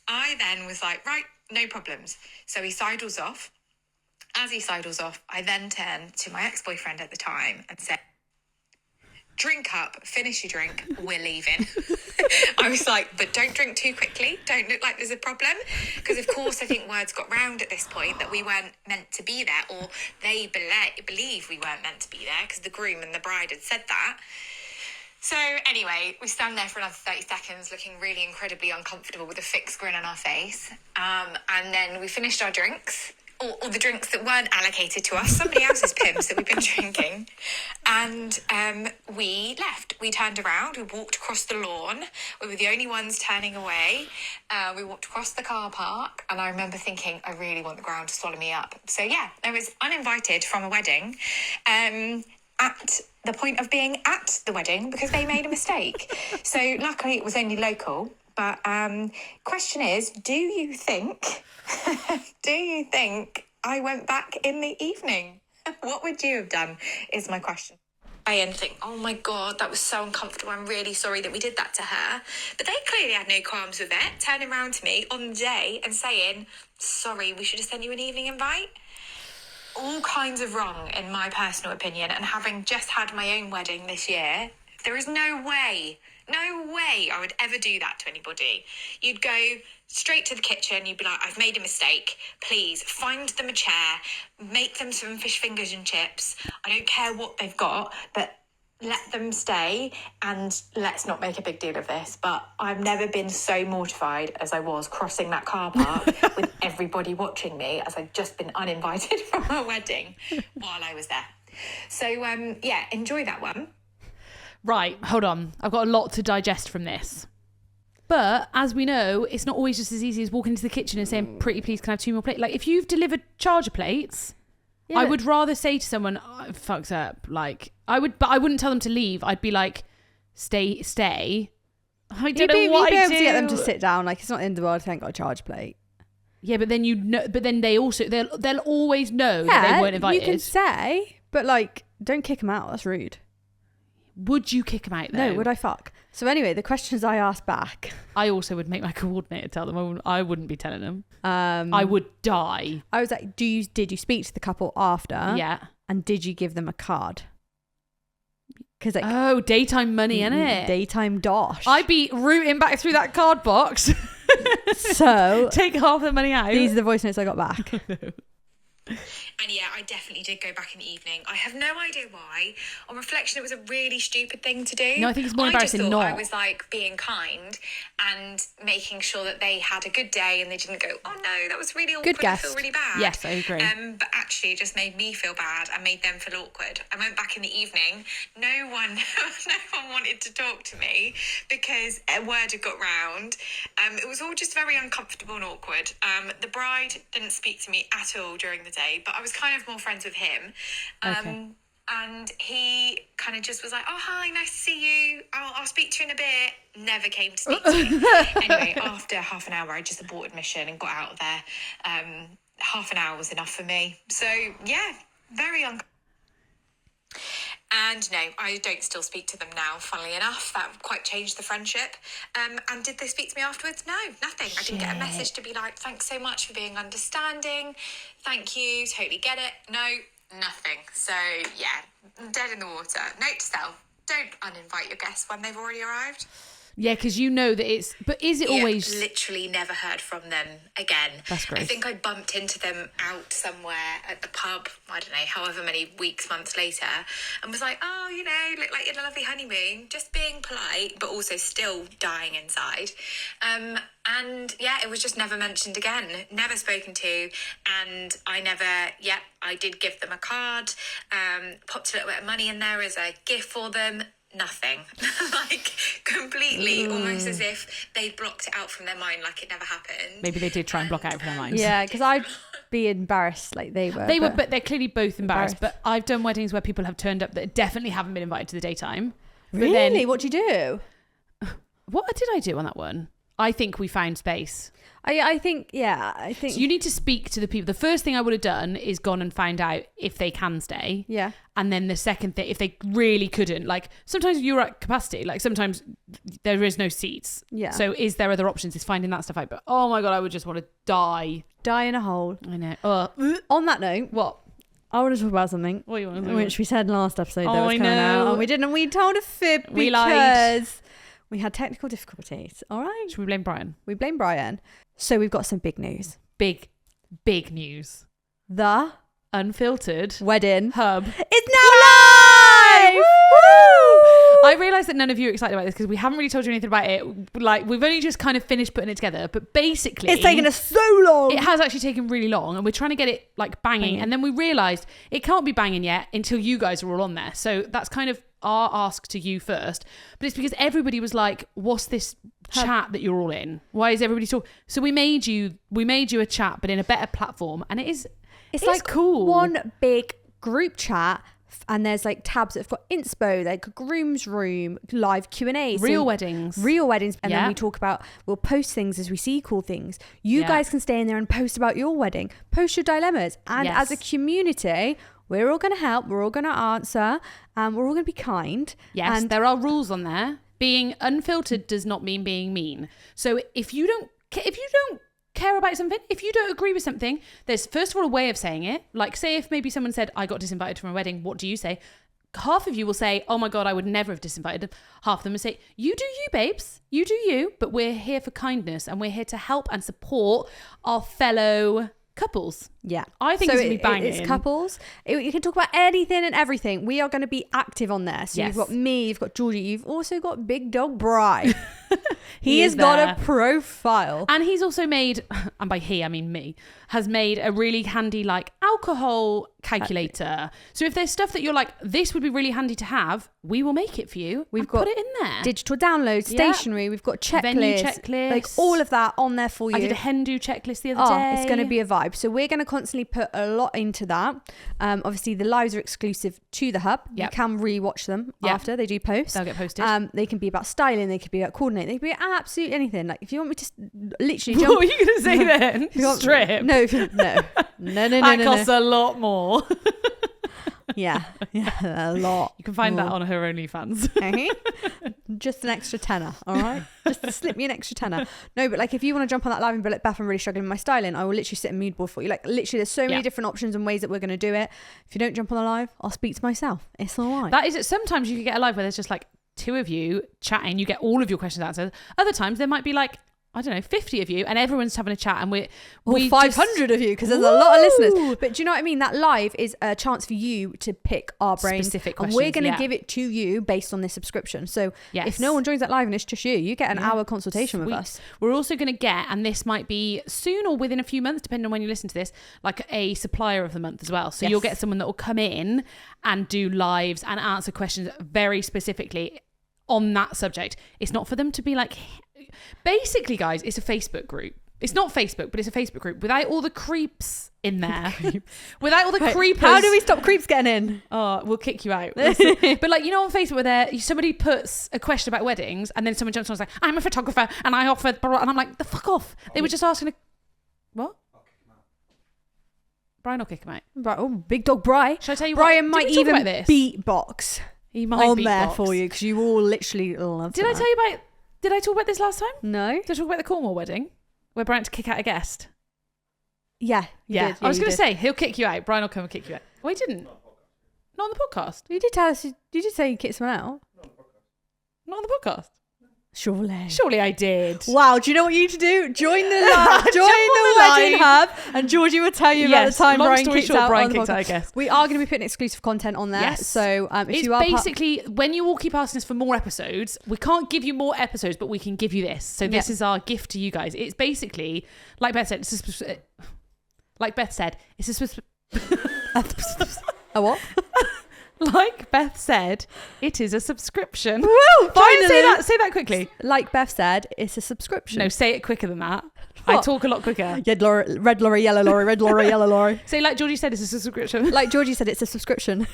I then was like, right, no problems. So he sidles off. As he sidles off, I then turn to my ex-boyfriend at the time and said, drink up, finish your drink, we're leaving. I was like, but don't drink too quickly. Don't look like there's a problem. Because, of course, I think words got round at this point that we weren't meant to be there, or they believe we weren't meant to be there because the groom and the bride had said that. So anyway, we stand there for another 30 seconds looking really incredibly uncomfortable with a fixed grin on our face. And then we finished our drinks. Or the drinks that weren't allocated to us, somebody else's pims that we've been drinking. And we left. We turned around, we walked across the lawn. We were the only ones turning away. We walked across the car park, and I remember thinking, I really want the ground to swallow me up. So yeah, I was uninvited from a wedding at the point of being at the wedding because they made a mistake. So luckily it was only local. But question is, do you think I went back in the evening? What would you have done is my question. And think, oh my God, that was so uncomfortable. I'm really sorry that we did that to her. But they clearly had no qualms with it, turning around to me on the day and saying, sorry, we should have sent you an evening invite. All kinds of wrong, in my personal opinion. And having just had my own wedding this year, there is no way I would ever do that to anybody. You'd go straight to the kitchen, you'd be like, I've made a mistake, please find them a chair, make them some fish fingers and chips. I don't care what they've got, but let them stay and let's not make a big deal of this. But I've never been so mortified as I was crossing that car park with everybody watching me, as I'd just been uninvited from a wedding while I was there. So yeah, enjoy that one. Right, hold on. I've got a lot to digest from this. But as we know, it's not always just as easy as walking into the kitchen and saying, pretty please, can I have 2 more plates? Like, if you've delivered charger plates, yeah, I would rather say to someone, oh, it fucks up. Like, but I wouldn't tell them to leave. I'd be like, stay. I don't know what I do. You'd be able to get them to sit down. Like, it's not in the world if they ain't got a charge plate. Yeah, but then they'll always know that they weren't invited. You can say, but like, don't kick them out. That's rude. Would you kick them out though? No, would I fuck? So anyway, the questions I asked back. I also would make my coordinator tell them. I wouldn't be telling them. I would die. I was like, did you speak to the couple after? Yeah. And did you give them a card? Because daytime money, innit? Daytime dosh. I'd be rooting back through that card box. So take half the money out. These are the voice notes I got back. And yeah, I definitely did go back in the evening. I have no idea why. On reflection, it was a really stupid thing to do. No, I think it's more embarrassing not. I was like being kind and making sure that they had a good day and they didn't go, oh no, that was really awkward. Good guess. I feel really bad. Yes, I agree. But actually, it just made me feel bad and made them feel awkward. I went back in the evening. No one wanted to talk to me because a word had got round. It was all just very uncomfortable and awkward. The bride didn't speak to me at all during the day, but I was kind of more friends with him. Okay. And he kind of just was like, oh, hi, nice to see you. I'll speak to you in a bit. Never came to speak to me. Anyway, after half an hour, I just aborted mission and got out of there. Half an hour was enough for me. So, yeah, very uncomfortable. And no, I don't still speak to them now, funnily enough. That quite changed the friendship. And did they speak to me afterwards? No, nothing. I didn't get a message to be like, thanks so much for being understanding. Thank you, totally get it. No, nothing. So yeah, dead in the water. Note to self, don't uninvite your guests when they've already arrived. Yeah, because you know that it's... But is it always... Literally never heard from them again. That's great. I think I bumped into them out somewhere at the pub, I don't know, however many weeks, months later, and was like, oh, you know, look like you had a lovely honeymoon, just being polite, but also still dying inside. And yeah, it was just never mentioned again, never spoken to. And I did give them a card, popped a little bit of money in there as a gift for them. Nothing. Like completely, almost as if they blocked it out from their mind, like it never happened. Maybe they did try and block it out from their minds. Yeah, because I'd be embarrassed like they were. But they're clearly both embarrassed. But I've done weddings where people have turned up that definitely haven't been invited to the daytime. Really? Then, what do you do? What did I do on that one? I think we found space. I think so you need to speak to the people. The first thing I would have done is gone and found out if they can stay. Yeah. And then the second thing, if they really couldn't, like sometimes you're at capacity, like sometimes there is no seats. Yeah. So is there other options? Is finding that stuff out. But oh my God, I would just want to die. Die in a hole. I know. On that note, What? I want to talk about something. What do you want to do? Which we said last episode that was coming know. out. And we didn't. We told a fib We because lied. we had technical difficulties. All right. Should we blame Brian? We blame Brian. So we've got some big news. Big news. The Unfiltered Wedding Hub is now live! Woo! I realised that none of you are excited about this because we haven't really told you anything about it. Like, we've only just kind of finished putting it together. But basically... It's taken us so long. It has actually taken really long. And we're trying to get it, like, banging. And then we realised it can't be banging yet until you guys are all on there. So that's kind of our ask to you first. But it's because everybody was like, what's this chat that you're all in? Why is everybody talking? So we made you a chat, but in a better platform. And it's like cool. One big group chat. And there's like tabs that have got inspo, like groom's room, live Q&A. Real weddings. And then we talk about, we'll post things as we see cool things. You guys can stay in there and post about your wedding, post your dilemmas. And as a community, we're all going to help. We're all going to answer. And we're all going to be kind. Yes, and there are rules on there. Being unfiltered does not mean being mean. So if you don't care about something, if you don't agree with something, there's first of all a way of saying it. Like, say if maybe someone said, I got disinvited from a wedding, what do you say? Half of you will say, oh my God, I would never have disinvited them. Half of them will say, you do you, babes, you do you, but we're here for kindness and we're here to help and support our fellow couples. Yeah, I think it's going to be banging. It's couples. You can talk about anything and everything. We are going to be active on there. So you've got me, you've got Georgie, you've also got Big Dog Brian. he has got a profile. And he's also made, and by he I mean me, has made a really handy like alcohol calculator. So if there's stuff that you're like, this would be really handy to have, we will make it for you. We've got put it in there. Digital downloads, stationery, we've got checklists. Venue checklists. Like all of that on there for you. I did a hen do checklist the other day. It's going to be a vibe. So we're going to constantly put a lot into that. Obviously the lives are exclusive to the hub. You can rewatch them after they do post. They'll get posted. They can be about styling, they could be about coordinating, they could be absolutely anything. Like if you want me to literally jump, what are you going to say then? Strip? No. That costs a lot more. yeah, a lot. You can find that on her OnlyFans. Just an extra tenner, all right? Just to slip me an extra tenner. No, but like if you want to jump on that live and be like, Beth, I'm really struggling with my styling, I will literally sit and mood board for you. Like literally there's so many different options and ways that we're going to do it. If you don't jump on the live, I'll speak to myself. It's all right. That is it. Sometimes you could get a live where there's just like two of you chatting, you get all of your questions answered. Other times there might be like, I don't know, 50 of you and everyone's having a chat and we 500 of you because there's a lot of listeners. But do you know what I mean? That live is a chance for you to pick our brain. Specific questions. And we're going to give it to you based on this subscription. So if no one joins that live and it's just you get an hour consultation with us. We're also going to get, and this might be soon or within a few months, depending on when you listen to this, like a supplier of the month as well. So you'll get someone that will come in and do lives and answer questions very specifically on that subject. It's not for them to be like... Basically, guys, it's a Facebook group. It's not Facebook, but it's a Facebook group without all the creeps in there. Without all the creepers. How do we stop creeps getting in? Oh, we'll kick you out. But like, you know, on Facebook where somebody puts a question about weddings and then someone jumps on and is like, I'm a photographer and I offer, and I'm like, the fuck off. They were just asking what? Brian will kick him out. Right, oh, big dog Bri. Should I tell you Brian what? might even beatbox. He might on beatbox. there for you because you all literally love Did I tell you about... Did I talk about this last time? No. Did I talk about the Cornwall wedding? Where Brian had to kick out a guest? Yeah. Yeah. I was going to say, he'll kick you out. Brian will come and kick you out. Oh, he didn't? Not on the podcast. You did tell us, you did say you kicked someone out. Not on the podcast. Surely I did. Wow, do you know what you need to do? Join the Wedding Hub, and Georgie will tell you about the time Brian kicked out a guest. We are going to be putting exclusive content on there. Yes. So if it's you are basically when you all keep asking us for more episodes, we can't give you more episodes, but we can give you this. So this is our gift to you guys. It's basically like Beth said. It's a what? Like Beth said, it is a subscription. Woo! Finally. Say that quickly. Like Beth said, it's a subscription. No, say it quicker than that. What? I talk a lot quicker. Red lorry, yellow lorry, red lorry, yellow lorry. Say like Georgie said, it's a subscription. Like Georgie said, it's a subscription.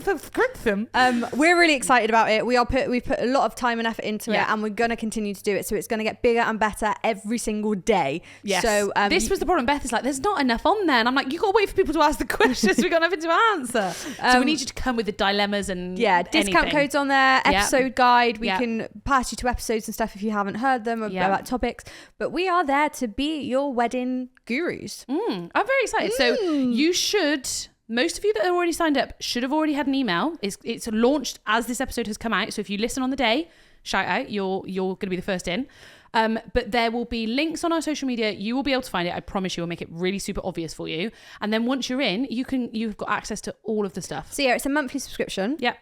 Subscription. We're really excited about it. We've put a lot of time and effort into it, and we're going to continue to do it. So it's going to get bigger and better every single day. Yes. So this was the problem. Beth is like, there's not enough on there, and I'm like, you got to wait for people to ask the questions. We got nothing to answer. So we need you to come with the dilemmas and discount codes on there, episode guide. We can pass you to episodes and stuff if you haven't heard them about topics. But we are there to be your wedding gurus. I'm very excited. So you should. Most of you that are already signed up should have already had an email. It's launched as this episode has come out. So if you listen on the day, shout out. You're going to be the first in. But there will be links on our social media. You will be able to find it. I promise you, we'll make it really super obvious for you. And then once you're in, you've got access to all of the stuff. So yeah, it's a monthly subscription. Yep.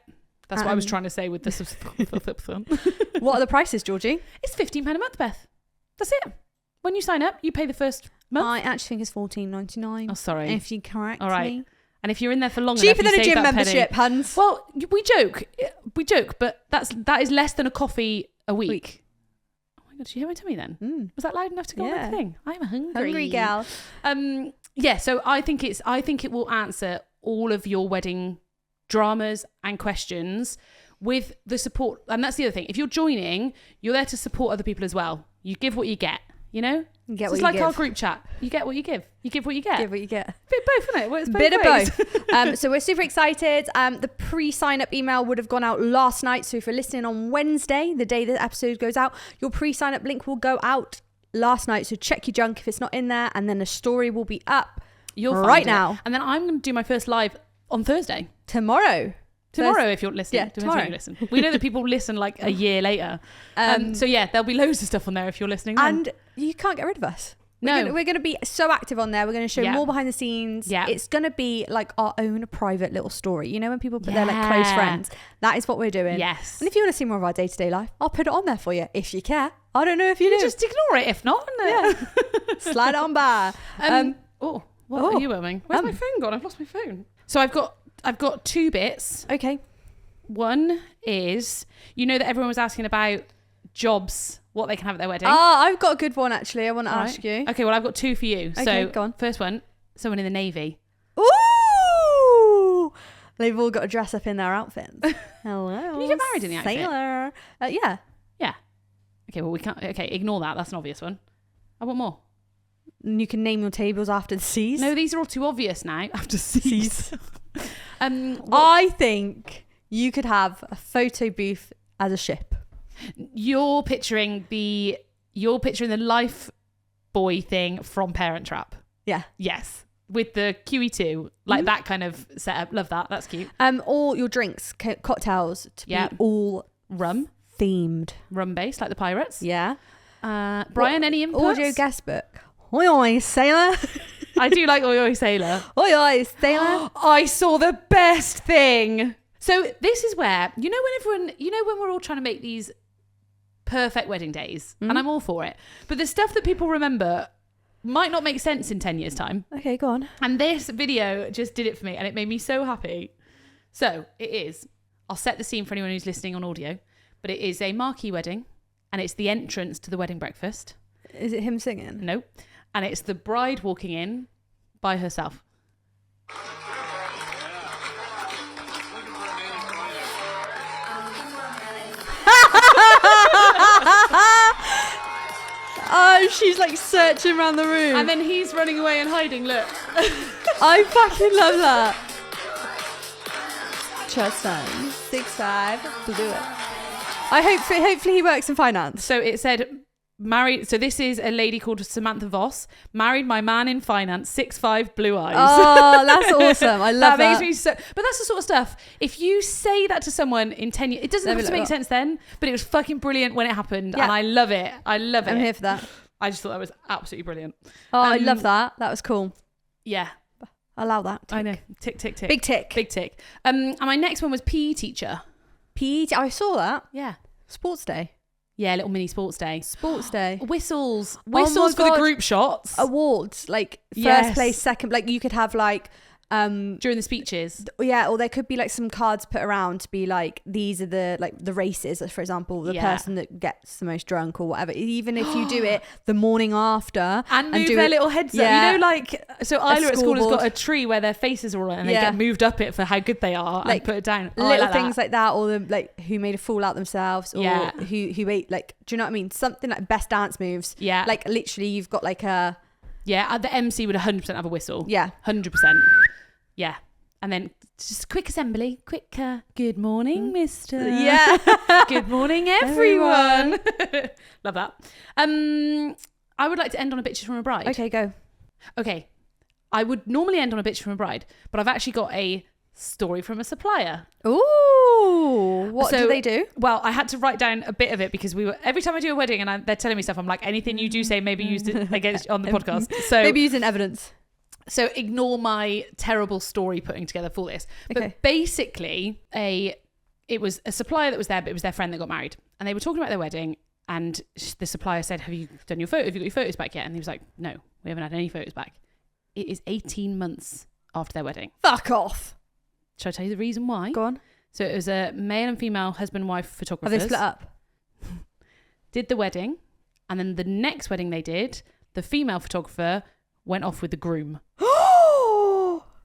That's what I was trying to say with the subscription. What are the prices, Georgie? It's £15 a month, Beth. That's it. When you sign up, you pay the first month. I actually think it's $14.99. Oh, sorry. If you correct all right. me. And if you're in there for long cheaper enough, than a gym membership, Hans. Well, we joke, but that is less than a coffee a week. Oh my god, did you hear my tummy then? Was that loud enough to go on my thing? I'm hungry gal. So I think it will answer all of your wedding dramas and questions with the support. And that's the other thing. If you're joining, you're there to support other people as well. You give what you get. You know, it's like our group chat. You get what you give. You give what you get. Give what you get. Bit of both, isn't it? Well, it's bit of both. So we're super excited. The pre-sign-up email would have gone out last night. So if you're listening on Wednesday, the day the episode goes out, your pre-sign-up link will go out last night. So check your junk if it's not in there, and then the story will be up now. And then I'm going to do my first live on Thursday. Tomorrow, if you're listening. Yeah, tomorrow. You listen. We know that people listen like a year later. So yeah, there'll be loads of stuff on there if you're listening. And you can't get rid of us. We're going to be so active on there. We're going to show more behind the scenes. Yeah. It's going to be like our own private little story. You know, when people put their like close friends, that is what we're doing. Yes. And if you want to see more of our day-to-day life, I'll put it on there for you if you care. I don't know if you do. Just ignore it if not. Slide it on by. What are you wearing? Where's my phone gone? I've lost my phone. So I've got two bits. Okay. One is, you know that everyone was asking about jobs, what they can have at their wedding. I've got a good one actually. I want to ask you. Okay, well I've got two for you. Okay, so go on. First one, someone in the Navy. Ooh! They've all got to dress up in their outfits. Hello. Can you get married in the outfit? Sailor. Yeah. Yeah. Okay, well we can't. Okay, ignore that. That's an obvious one. I want more. You can name your tables after the seas. No, these are all too obvious now. After seas. I think you could have a photo booth as a ship. You're picturing the life boy thing from Parent Trap. Yeah. Yes. With the QE2, like that kind of setup. Love that. That's cute. All your drinks, cocktails to be all rum themed. Rum based, like the pirates. Yeah. Brian, any inputs? Audio guest book. Oi, oi, sailor. I do like oi, oi, sailor. Oi, oi, sailor. I saw the best thing. So this is where, when we're all trying to make these perfect wedding days, and I'm all for it, but the stuff that people remember might not make sense in 10 years time. Okay, go on. And this video just did it for me, and it made me so happy. So I'll set the scene for anyone who's listening on audio, but it is a marquee wedding, and it's the entrance to the wedding breakfast. Is it him singing? No. And it's the bride walking in by herself. Oh, she's like searching around the room. And then he's running away and hiding, look. I fucking love that. Trust fund 65 to do it. Hopefully he works in finance. So it said married. So this is a lady called Samantha Voss. Married my man in finance, 6'5", blue eyes. Oh, that's awesome. I love that. That makes me so. But that's the sort of stuff. If you say that to someone in 10 years, it doesn't have to make sense then. But it was fucking brilliant when it happened, and I love it. I'm here for that. I just thought that was absolutely brilliant. Oh, I love that. That was cool. Yeah. Allow that. Tick. I know. Tick, tick, tick. Big tick. Big tick. And my next one was PE teacher. I saw that. Yeah. Sports day. Yeah, little mini sports day. Sports day. Whistles for the group shots. Awards, like first place, second. Like you could have like during the speeches. Yeah, or there could be like some cards put around to be like, these are the races, for example, the person that gets the most drunk or whatever. Even if you do it the morning after and move their little heads up, you know, like, so Isla at school has got a tree where their faces are on it and they get moved up it for how good they are, like, and put it down. Little things like that, or the like who made a fool out themselves, or who ate, like, do you know what I mean? Something like best dance moves. Yeah, like literally you've got like a the MC would 100% have a whistle. Yeah, 100%. Yeah. And then just quick assembly, quick good morning, mister. Yeah. Good morning, everyone. Love that. I would like to end on a bitches from a bride. Okay, go. Okay. I would normally end on a bitch from a bride, but I've actually got a story from a supplier. Ooh. What do they do? Well, I had to write down a bit of it because every time I do a wedding and they're telling me stuff, I'm like, anything you do say, maybe used it against on the podcast. So maybe using evidence. So ignore my terrible story putting together for this. Okay. But basically, it was a supplier that was there, but it was their friend that got married. And they were talking about their wedding, and the supplier said, have you done your photo? Have you got your photos back yet? And he was like, no, we haven't had any photos back. It is 18 months after their wedding. Fuck off. Shall I tell you the reason why? Go on. So it was a male and female husband-wife photographers. Have they split up? Did the wedding, and then the next wedding they did, the female photographer went off with the groom.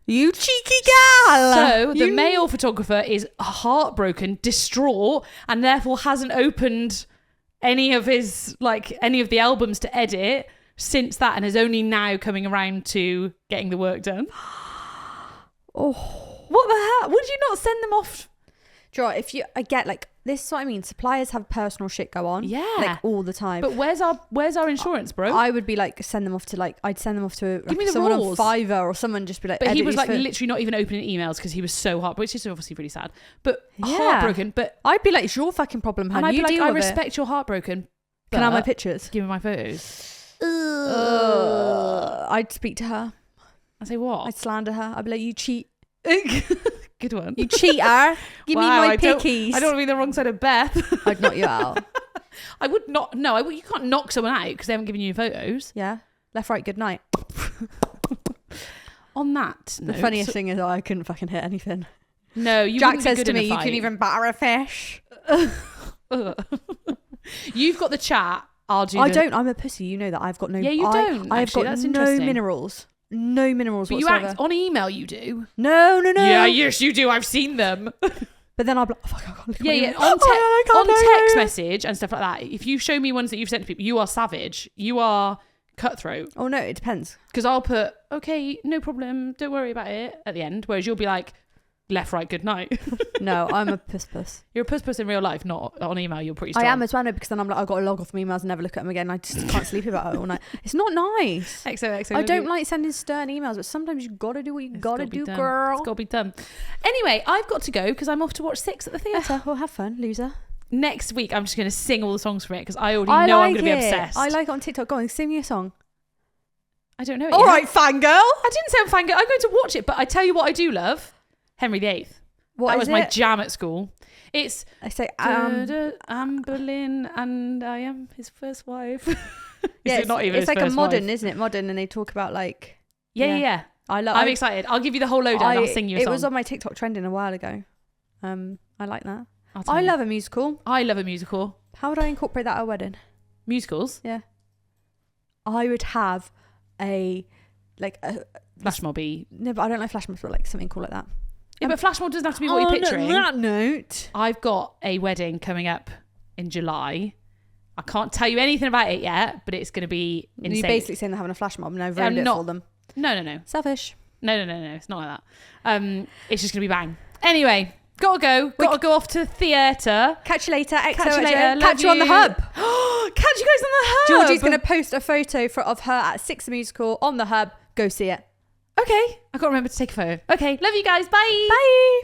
You cheeky gal. So the male photographer is heartbroken, distraught, and therefore hasn't opened any of the albums to edit since that, and is only now coming around to getting the work done. Oh, what the hell? Would you not send them off? Do you know what, I get, like, this is what I mean. Suppliers have personal shit go on. Yeah. Like, all the time. But where's our insurance, bro? I would be like, I'd send them off to someone on Fiverr, or someone just be like, but he was like literally not even opening emails because he was so heartbroken, which is obviously really sad, but heartbroken. But I'd be like, it's your fucking problem, hun. And I'd be like, I respect you're heartbroken. Can I have my pictures? Give me my photos. I'd speak to her. I'd say what? I'd slander her. I'd be like, you cheat. Good one. You cheater. Give me my pickies. I don't want to be the wrong side of Beth. I'd knock you out. I would not. No, you can't knock someone out because they haven't given you photos. Yeah. Left, right, good night. On that note, the funniest thing is I couldn't fucking hit anything. No, you Jack says to me, you can even batter a fish. You've got the chat. I don't. I'm a pussy. You know that. I've got no. Yeah, you don't. I've got no minerals. No minerals but whatsoever. You act on email, you do. No. Yeah, yes, you do. I've seen them. But then I'll be like, oh, fuck, I can't look at yeah. On text message and stuff like that, if you show me ones that you've sent to people, you are savage. You are cutthroat. Oh, no, it depends. Because I'll put, okay, no problem, don't worry about it at the end. Whereas you'll be like, left, right, good night. No, I'm a puss. You're a puss in real life, not on email. You're pretty strong. I am as well, no, because then I'm like, I've got to log off my emails and never look at them again. I just can't sleep about it all night. It's not nice. XOXO. I don't like sending stern emails, but sometimes you got to do what you got to do, girl. It's got to be done. Anyway, I've got to go because I'm off to watch 6 at the theatre. Well, have fun, loser. Next week, I'm just going to sing all the songs from it because I already know I'm going to be obsessed. I like it on TikTok. Go on, sing me a song. I don't know it All right, fangirl. I didn't say I'm fangirl. I'm going to watch it, but I tell you what I do love. Henry VIII. That was my jam at school. I say Anne Boleyn and I am his first wife. It's like a modern, isn't it? Modern, and they talk about like yeah. I'm excited. I'll give you the whole lowdown. I'll sing you a song. It was on my TikTok trending a while ago. I like that. I love a musical. I love a musical. How would I incorporate that at a wedding? Musicals? Yeah. I would have a flash mobby. No, but I don't like flash mobs, but like something cool like that. Yeah, but flash mob doesn't have to be what you're picturing. On that note, I've got a wedding coming up in July I can't tell you anything about it yet, but it's going to be insane. You're basically saying they're having a flash mob and I've ruined it for them. No. Selfish. No. It's not like that. It's just going to be bang. Anyway, gotta go. Gotta go off to the theatre. Catch you later. Catch you later. Catch you on the hub. Catch you guys on the hub. Georgie's going to post a photo of her at Six the Musical on the hub. Go see it. Okay. I got to remember to take a photo. Okay. Love you guys. Bye. Bye.